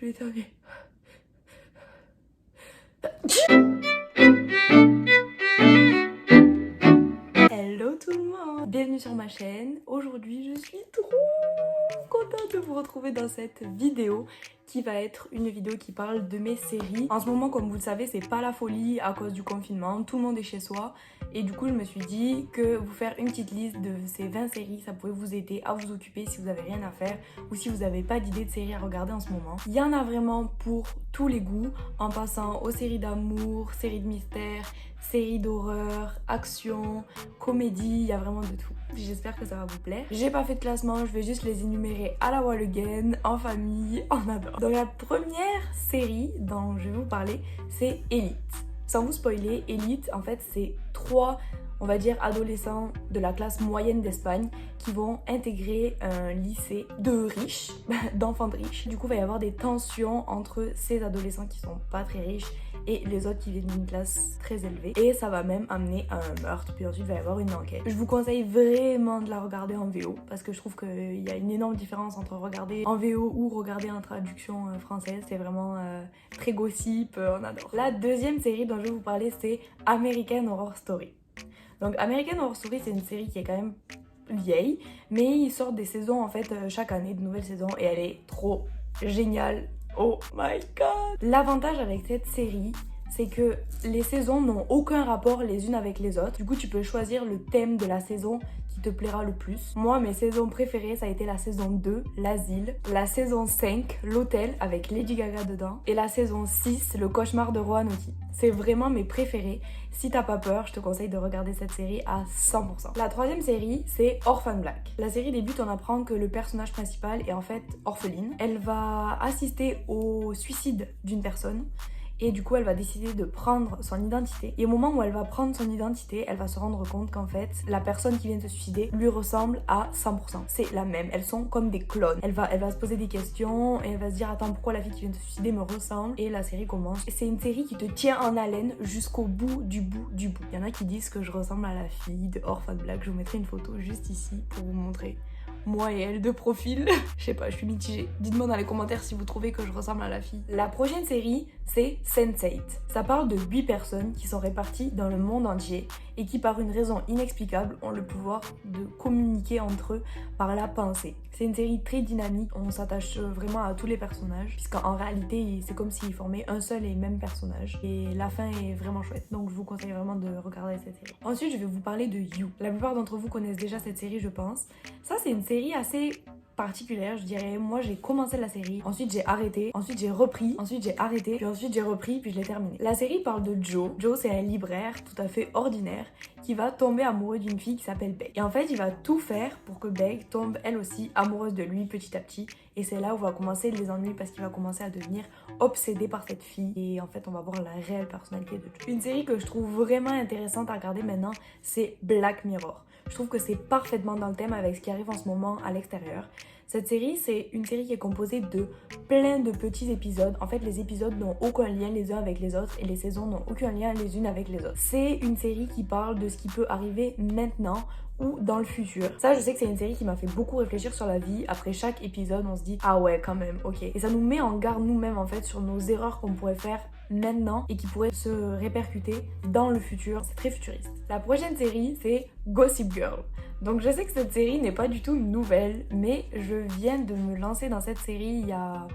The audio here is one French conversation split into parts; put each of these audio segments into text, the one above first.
vais éternuer. Hello tout le monde, bienvenue sur ma chaîne. Aujourd'hui je suis trop contente de vous retrouver dans cette vidéo qui va être une vidéo qui parle de mes séries. En ce moment, comme vous le savez, c'est pas la folie à cause du confinement, tout le monde est chez soi et du coup je me suis dit que vous faire une petite liste de ces 20 séries, ça pouvait vous aider à vous occuper si vous avez rien à faire ou si vous n'avez pas d'idée de séries à regarder en ce moment. Il y en a vraiment pour tous les goûts, en passant aux séries d'amour, séries de mystère, séries d'horreur, action, comédie, il y a vraiment de tout. J'espère que ça va vous plaire. J'ai pas fait de classement, je vais juste les énumérer à la one again, en famille, en adore. Donc la première série dont je vais vous parler, c'est Élite. Sans vous spoiler, Élite, en fait, c'est 3, on va dire, adolescents de la classe moyenne d'Espagne qui vont intégrer un lycée de riches, d'enfants de riches. Du coup, il va y avoir des tensions entre ces adolescents qui sont pas très riches et les autres qui viennent d'une classe très élevée. Et ça va même amener à un meurtre, puis ensuite il va y avoir une enquête. Je vous conseille vraiment de la regarder en VO parce que je trouve qu'il y a une énorme différence entre regarder en VO ou regarder en traduction française. C'est vraiment très gossip, on adore. La deuxième série dont je vais vous parler, c'est American Horror Story. Donc American Horror Story, c'est une série qui est quand même vieille, mais ils sortent des saisons en fait chaque année, de nouvelles saisons, et elle est trop géniale. Oh my god! L'avantage avec cette série, c'est que les saisons n'ont aucun rapport les unes avec les autres. Du coup, tu peux choisir le thème de la saison qui te plaira le plus. Moi, mes saisons préférées, ça a été la saison 2, l'asile, la saison 5, l'hôtel avec Lady Gaga dedans, et la saison 6, le cauchemar de Roanoke. C'est vraiment mes préférés. Si t'as pas peur, je te conseille de regarder cette série à 100%. La troisième série, c'est Orphan Black. La série débute, on apprend que le personnage principal est en fait orpheline. Elle va assister au suicide d'une personne. Et du coup, elle va décider de prendre son identité. Et au moment où elle va prendre son identité, elle va se rendre compte qu'en fait, la personne qui vient de se suicider lui ressemble à 100%. C'est la même. Elles sont comme des clones. Elle va se poser des questions et elle va se dire « Attends, pourquoi la fille qui vient de se suicider me ressemble ?» Et la série commence. Et c'est une série qui te tient en haleine jusqu'au bout du bout du bout. Il y en a qui disent que je ressemble à la fille de Orphan Black. Je vous mettrai une photo juste ici pour vous montrer moi et elle de profil. Je sais pas, je suis mitigée. Dites-moi dans les commentaires si vous trouvez que je ressemble à la fille. La prochaine série, c'est Sense8. Ça parle de 8 personnes qui sont réparties dans le monde entier et qui, par une raison inexplicable, ont le pouvoir de communiquer entre eux par la pensée. C'est une série très dynamique, on s'attache vraiment à tous les personnages, puisqu'en réalité, c'est comme s'ils formaient un seul et même personnage. Et la fin est vraiment chouette, donc je vous conseille vraiment de regarder cette série. Ensuite, je vais vous parler de You. La plupart d'entre vous connaissent déjà cette série, je pense. Ça, c'est une série assez particulière, je dirais. Moi, j'ai commencé la série, ensuite j'ai arrêté, ensuite j'ai repris, ensuite j'ai arrêté, puis ensuite j'ai repris, puis je l'ai terminé. La série parle de Joe. Joe, c'est un libraire tout à fait ordinaire qui va tomber amoureux d'une fille qui s'appelle Beck. Et en fait, il va tout faire pour que Beck tombe elle aussi amoureuse de lui petit à petit. Et c'est là où va commencer les ennuis parce qu'il va commencer à devenir obsédé par cette fille. Et en fait, on va voir la réelle personnalité de Joe. Une série que je trouve vraiment intéressante à regarder maintenant, c'est Black Mirror. Je trouve que c'est parfaitement dans le thème avec ce qui arrive en ce moment à l'extérieur. Cette série, c'est une série qui est composée de plein de petits épisodes. En fait, les épisodes n'ont aucun lien les uns avec les autres et les saisons n'ont aucun lien les unes avec les autres. C'est une série qui parle de ce qui peut arriver maintenant ou dans le futur. Ça, je sais que c'est une série qui m'a fait beaucoup réfléchir sur la vie. Après chaque épisode, on se dit « Ah ouais, quand même, ok ». Et ça nous met en garde nous-mêmes, en fait, sur nos erreurs qu'on pourrait faire maintenant et qui pourraient se répercuter dans le futur. C'est très futuriste. La prochaine série, c'est Gossip Girl. Donc je sais que cette série n'est pas du tout nouvelle, mais je viens de me lancer dans cette série il y a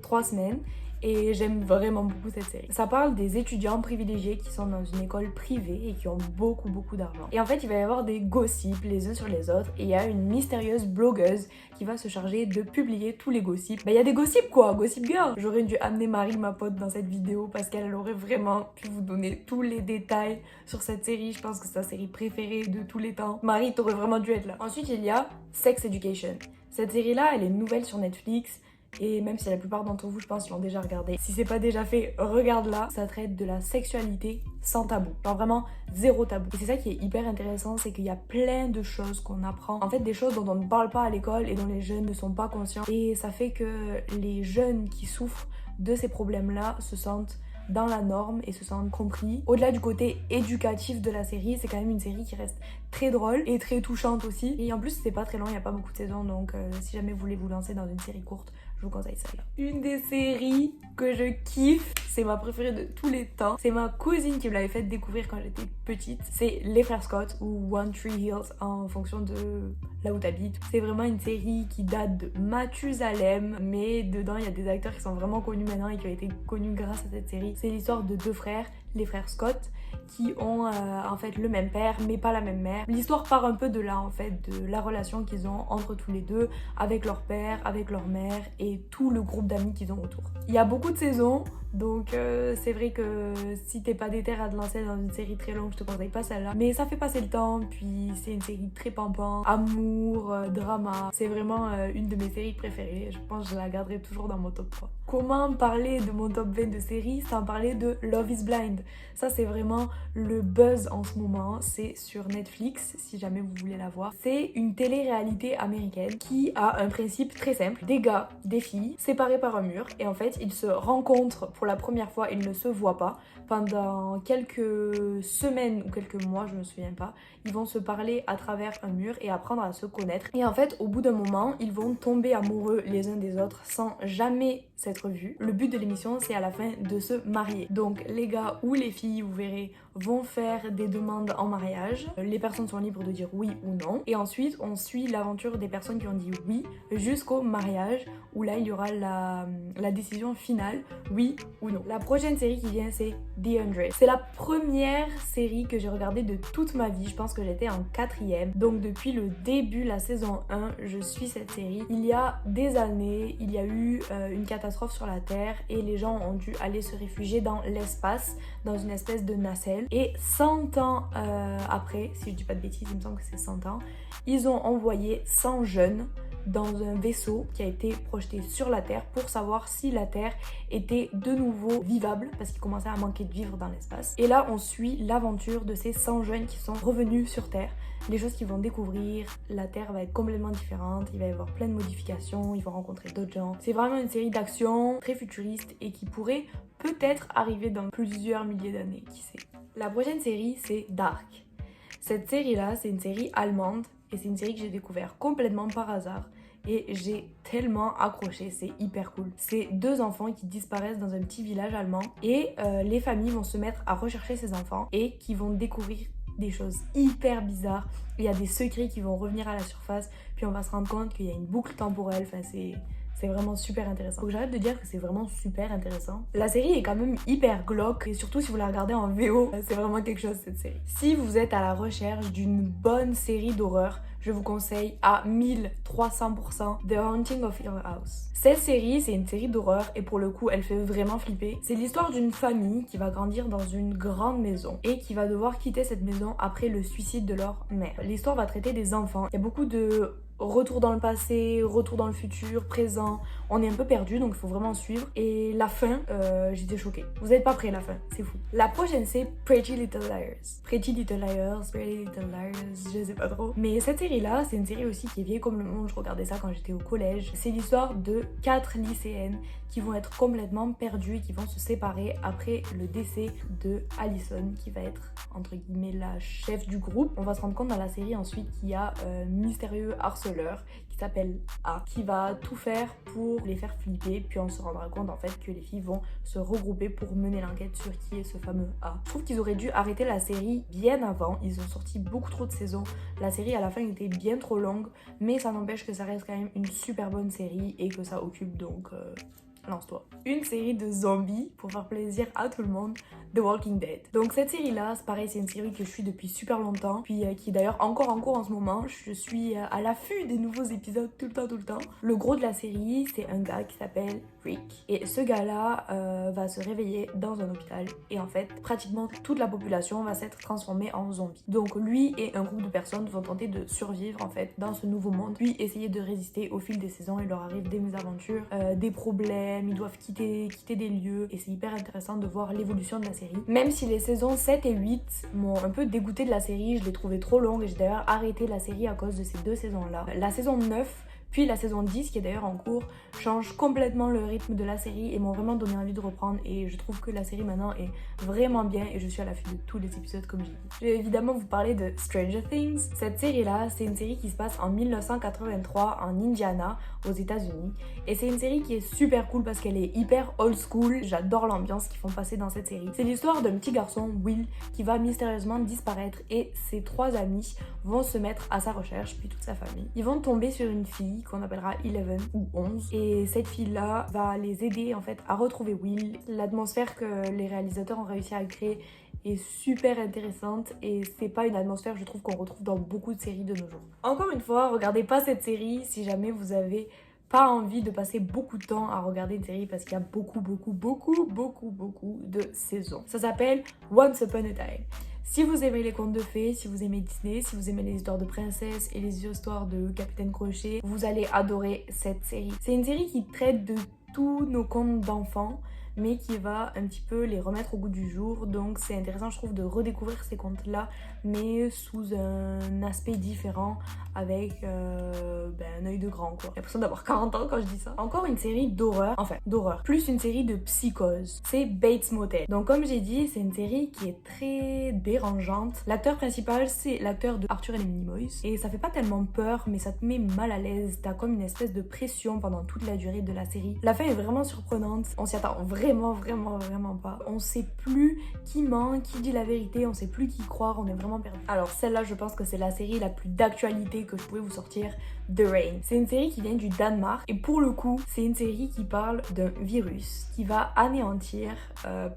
3 semaines. Et j'aime vraiment beaucoup cette série. Ça parle des étudiants privilégiés qui sont dans une école privée et qui ont beaucoup d'argent. Et en fait, il va y avoir des gossips les uns sur les autres. Et il y a une mystérieuse blogueuse qui va se charger de publier tous les gossips. Bah, il y a des gossips quoi, Gossip Girl. J'aurais dû amener Marie, ma pote, dans cette vidéo parce qu'elle aurait vraiment pu vous donner tous les détails sur cette série. Je pense que c'est sa série préférée de tous les temps. Marie, t'aurais vraiment dû être là. Ensuite, il y a Sex Education. Cette série-là, elle est nouvelle sur Netflix. Et même si la plupart d'entre vous, je pense, l'ont déjà regardé. Si c'est pas déjà fait, regarde-la. Ça traite de la sexualité sans tabou. Genre vraiment zéro tabou. Et c'est ça qui est hyper intéressant, c'est qu'il y a plein de choses qu'on apprend. En fait, des choses dont on ne parle pas à l'école et dont les jeunes ne sont pas conscients. Et ça fait que les jeunes qui souffrent de ces problèmes-là se sentent dans la norme et se sentent compris. Au-delà du côté éducatif de la série, c'est quand même une série qui reste très drôle et très touchante aussi. Et en plus, c'est pas très long, il n'y a pas beaucoup de saisons, donc si jamais vous voulez vous lancer dans une série courte, je vous conseille celle-là. Une des séries que je kiffe, c'est ma préférée de tous les temps. C'est ma cousine qui me l'avait fait découvrir quand j'étais petite. C'est Les Frères Scott ou One Tree Hills en fonction de là où t'habites. C'est vraiment une série qui date de Mathusalem, mais dedans il y a des acteurs qui sont vraiment connus maintenant et qui ont été connus grâce à cette série. C'est l'histoire de deux frères, les frères Scott, qui ont en fait le même père mais pas la même mère. L'histoire part un peu de là en fait, de la relation qu'ils ont entre tous les deux, avec leur père, avec leur mère et tout le groupe d'amis qu'ils ont autour. Il y a beaucoup de saisons, donc c'est vrai que si t'es pas déter à te lancer dans une série très longue, je te conseille pas celle-là. Mais ça fait passer le temps, puis c'est une série très pampant, amour, drama. C'est vraiment une de mes séries préférées. Je pense que je la garderai toujours dans mon top 3. Comment parler de mon top 20 de séries sans parler de Love is Blind? Ça c'est vraiment le buzz en ce moment. C'est sur Netflix si jamais vous voulez la voir. C'est une télé-réalité américaine qui a un principe très simple. Des gars, des filles séparés par un mur et en fait ils se rencontrent pour la première fois, ils ne se voient pas. Pendant quelques semaines ou quelques mois, je me souviens pas, ils vont se parler à travers un mur et apprendre à se connaître. Et en fait, au bout d'un moment, ils vont tomber amoureux les uns des autres sans jamais s'être vus. Le but de l'émission, c'est à la fin de se marier. Donc les gars ou les filles, vous verrez, vont faire des demandes en mariage. Les personnes sont libres de dire oui ou non. Et ensuite, on suit l'aventure des personnes qui ont dit oui jusqu'au mariage où là, il y aura la décision finale, oui ou non. La prochaine série qui vient, c'est The 100. C'est la première série que j'ai regardée de toute ma vie. Je pense que j'étais en 4e. Donc depuis le début, la saison 1, je suis cette série. Il y a des années, il y a eu une catastrophe sur la Terre et les gens ont dû aller se réfugier dans l'espace, dans une espèce de nacelle. Et 100 ans après, si je dis pas de bêtises, il me semble que c'est 100 ans, ils ont envoyé 100 jeunes dans un vaisseau qui a été projeté sur la Terre pour savoir si la Terre était de nouveau vivable parce qu'il commençait à manquer de vivre dans l'espace. Et là, on suit l'aventure de ces 100 jeunes qui sont revenus sur Terre, les choses qu'ils vont découvrir. La Terre va être complètement différente, il va y avoir plein de modifications, ils vont rencontrer d'autres gens. C'est vraiment une série d'action très futuriste et qui pourrait peut-être arriver dans plusieurs milliers d'années, qui sait. La prochaine série, c'est Dark. Cette série-là, c'est une série allemande et c'est une série que j'ai découvert complètement par hasard. Et j'ai tellement accroché, c'est hyper cool. C'est deux enfants qui disparaissent dans un petit village allemand et les familles vont se mettre à rechercher ces enfants et qui vont découvrir des choses hyper bizarres. Il y a des secrets qui vont revenir à la surface, puis on va se rendre compte qu'il y a une boucle temporelle, enfin c'est vraiment super intéressant. Donc j'arrête de dire que c'est vraiment super intéressant. La série est quand même hyper glauque et surtout si vous la regardez en VO, c'est vraiment quelque chose cette série. Si vous êtes à la recherche d'une bonne série d'horreur, je vous conseille à 1300% The Haunting of Hill House. Cette série, c'est une série d'horreur et pour le coup, elle fait vraiment flipper. C'est l'histoire d'une famille qui va grandir dans une grande maison et qui va devoir quitter cette maison après le suicide de leur mère. L'histoire va traiter des enfants. Il y a beaucoup de retour dans le passé, retour dans le futur, présent. On est un peu perdu donc il faut vraiment suivre. Et la fin, j'étais choquée. Vous n'êtes pas prêts la fin, c'est fou. La prochaine c'est Pretty Little Liars. Pretty Little Liars, Pretty Little Liars, je sais pas trop. Mais cette série là, c'est une série aussi qui est vieille comme le monde. Je regardais ça quand j'étais au collège. C'est l'histoire de 4 lycéennes qui vont être complètement perdues et qui vont se séparer après le décès de Allison qui va être entre guillemets la chef du groupe. On va se rendre compte dans la série ensuite qu'il y a un mystérieux harceleur qui s'appelle A qui va tout faire pour les faire flipper, puis on se rendra compte en fait que les filles vont se regrouper pour mener l'enquête sur qui est ce fameux A. Je trouve qu'ils auraient dû arrêter la série bien avant, ils ont sorti beaucoup trop de saisons, la série à la fin était bien trop longue, mais ça n'empêche que ça reste quand même une super bonne série et que ça occupe donc lance-toi. Une série de zombies pour faire plaisir à tout le monde, The Walking Dead. Donc cette série là, c'est pareil, c'est une série que je suis depuis super longtemps, puis qui est d'ailleurs encore en cours en ce moment. Je suis à l'affût des nouveaux épisodes tout le temps. Le gros de la série, c'est un gars qui s'appelle Rick. Et ce gars-là va se réveiller dans un hôpital et en fait, pratiquement toute la population va s'être transformée en zombie. Donc lui et un groupe de personnes vont tenter de survivre en fait dans ce nouveau monde, puis essayer de résister au fil des saisons. Il leur arrive des mésaventures, des problèmes, ils doivent quitter des lieux et c'est hyper intéressant de voir l'évolution de la série. Même si les saisons 7 et 8 m'ont un peu dégoûté de la série, je l'ai trouvée trop longue et j'ai d'ailleurs arrêté la série à cause de ces deux saisons-là. La saison 9 Puis la saison 10, qui est d'ailleurs en cours, change complètement le rythme de la série et m'ont vraiment donné envie de reprendre. Et je trouve que la série maintenant est vraiment bien et je suis à l'affût de tous les épisodes comme j'ai dit. Je vais évidemment vous parler de Stranger Things. Cette série-là, c'est une série qui se passe en 1983 en Indiana, aux États-Unis. Et c'est une série qui est super cool parce qu'elle est hyper old school. J'adore l'ambiance qu'ils font passer dans cette série. C'est l'histoire d'un petit garçon, Will, qui va mystérieusement disparaître et ses 3 amis vont se mettre à sa recherche, puis toute sa famille. Ils vont tomber sur une fille qu'on appellera 11 ou 11 et cette fille-là va les aider en fait à retrouver Will. L'atmosphère que les réalisateurs ont réussi à créer est super intéressante et c'est pas une atmosphère je trouve qu'on retrouve dans beaucoup de séries de nos jours. Encore une fois, regardez pas cette série si jamais vous avez pas envie de passer beaucoup de temps à regarder une série parce qu'il y a beaucoup de saisons. Ça s'appelle Once Upon a Time. Si vous aimez les contes de fées, si vous aimez Disney, si vous aimez les histoires de princesses et les histoires de Capitaine Crochet, vous allez adorer cette série. C'est une série qui traite de tous nos contes d'enfants, mais qui va un petit peu les remettre au goût du jour. Donc c'est intéressant je trouve de redécouvrir ces contes-là, mais sous un aspect différent, avec un œil de grand quoi. J'ai l'impression d'avoir 40 ans quand je dis ça. Encore une série d'horreur, enfin d'horreur, plus une série de psychose. C'est Bates Motel. Donc comme j'ai dit, c'est une série qui est très dérangeante. L'acteur principal, c'est l'acteur de Arthur et les Minimoys. Et ça fait pas tellement peur, mais ça te met mal à l'aise. T'as comme une espèce de pression pendant toute la durée de la série. La fin est vraiment surprenante. On s'y attend vraiment pas. On sait plus qui ment, qui dit la vérité, on sait plus qui croire, on est vraiment perdu. Alors celle-là, je pense que c'est la série la plus d'actualité que je pouvais vous sortir, The Rain. C'est une série qui vient du Danemark et pour le coup, c'est une série qui parle d'un virus qui va anéantir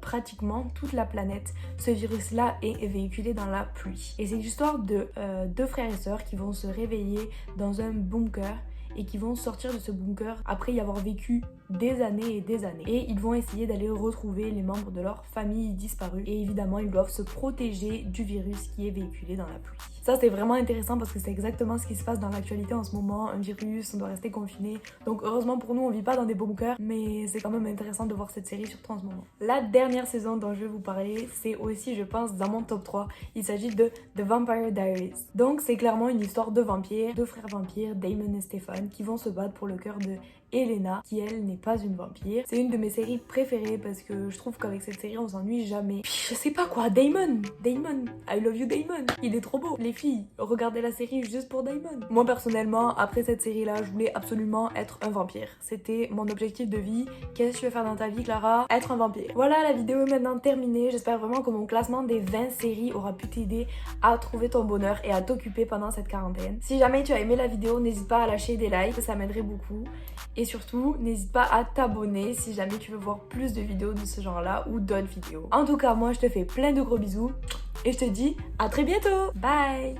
pratiquement toute la planète. Ce virus-là est véhiculé dans la pluie. Et c'est l'histoire de 2 frères et sœurs qui vont se réveiller dans un bunker et qui vont sortir de ce bunker après y avoir vécu des années et des années. Et ils vont essayer d'aller retrouver les membres de leur famille disparus. Et évidemment, ils doivent se protéger du virus qui est véhiculé dans la pluie. Ça, c'est vraiment intéressant parce que c'est exactement ce qui se passe dans l'actualité en ce moment. Un virus, on doit rester confiné. Donc heureusement pour nous, on vit pas dans des bunkers, mais c'est quand même intéressant de voir cette série, surtout en ce moment. La dernière saison dont je vais vous parler, c'est aussi, je pense, dans mon top 3. Il s'agit de The Vampire Diaries. Donc c'est clairement une histoire de vampires, 2 frères vampires, Damon et Stefan, qui vont se battre pour le cœur de Elena, qui elle n'est pas une vampire. C'est une de mes séries préférées parce que je trouve qu'avec cette série on s'ennuie jamais. Puis je sais pas quoi, Damon, I love you Damon, il est trop beau. Les filles, regardez la série juste pour Damon. Moi personnellement, après cette série là, je voulais absolument être un vampire. C'était mon objectif de vie. Qu'est-ce que tu veux faire dans ta vie Clara? Être un vampire. Voilà, la vidéo est maintenant terminée. J'espère vraiment que mon classement des 20 séries aura pu t'aider à trouver ton bonheur et à t'occuper pendant cette quarantaine. Si jamais tu as aimé la vidéo, n'hésite pas à lâcher des likes, ça m'aiderait beaucoup. Et surtout, n'hésite pas à t'abonner si jamais tu veux voir plus de vidéos de ce genre-là ou d'autres vidéos. En tout cas, moi, je te fais plein de gros bisous et je te dis à très bientôt. Bye!